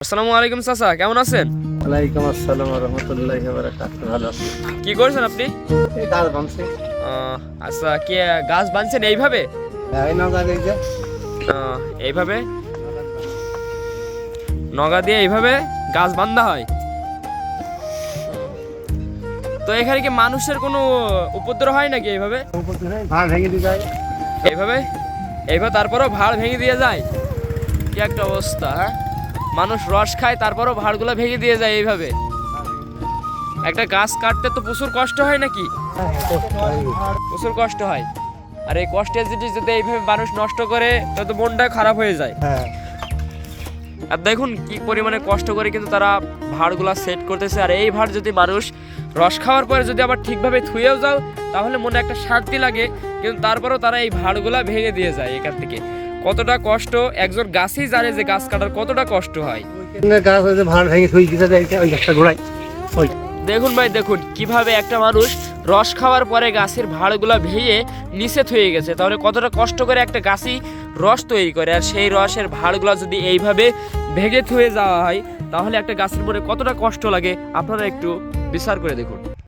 আসসালামু আলাইকুম চাচা, কেমন আছেন? ওয়ালাইকুম আসসালাম ওয়া রাহমাতুল্লাহি ওয়া বারাকাতুহু। ভালো আছি। কি করছেন আপনি? এই গাছ ভাঙছে। আচ্ছা, কি গাছ বানছেন এইভাবে? এই নগর এই যে এইভাবে নগা দিয়ে এইভাবে গাছ বান্ধা হয়। তো এখানে কি মানুষের কোনো উপদ্রব হয় নাকি এইভাবে? ভাড় ভেঙে দিয়ে যায়। এইভাবে এইভাবে তারপরও ভাড় ভেঙে দিয়ে যায়? কি একটা অবস্থা! হ্যাঁ, মানুষ রস খায় তারপরও ভাড়গুলো ভেঙে দিয়ে যায় এইভাবে। একটা গাছ কাটতে তো প্রচুর কষ্ট হয় নাকি? প্রচুর কষ্ট হয়। আর এই কষ্টের জিনিস যদি এইভাবে মানুষ নষ্ট করে তাহলে তো মনটা খারাপ হয়ে যায়। হ্যাঁ, আর দেখুন কি পরিমাণে কষ্ট করে কিন্তু তারা ভাড়গুলা সেট করতেছে। আর এই ভাড় যদি মানুষ রস খাওয়ার পরে যদি আবার ঠিকভাবে থুয়েও যাও তাহলে মনে একটা শান্তি লাগে, কিন্তু তারপরেও তারা এই ভাড়গুলা ভেঙে দিয়ে যায়। এখান থেকে কতটা কষ্ট একজন গাছই জানে যে গাছ কাটার কতটা কষ্ট হয়। গাছ হয়েছে ভাড় ভেঙে থুই দিতে যায় ওই একটা গোড়ায়। ওই দেখুন ভাই, দেখুন কিভাবে একটা মানুষ রস খাওয়ার পরে গাছের ভাড়গুলা ভেঙে নিচে থয়ে গেছে। তাহলে কতটা কষ্ট করে একটা গাছই রস তৈরি করে, আর সেই রসের ভাড়গুলা যদি এইভাবে ভেঙে থয়ে যাওয়া হয় তাহলে একটা গাছের মনে কতটা কষ্ট লাগে আপনারা একটু বিচার করে দেখুন।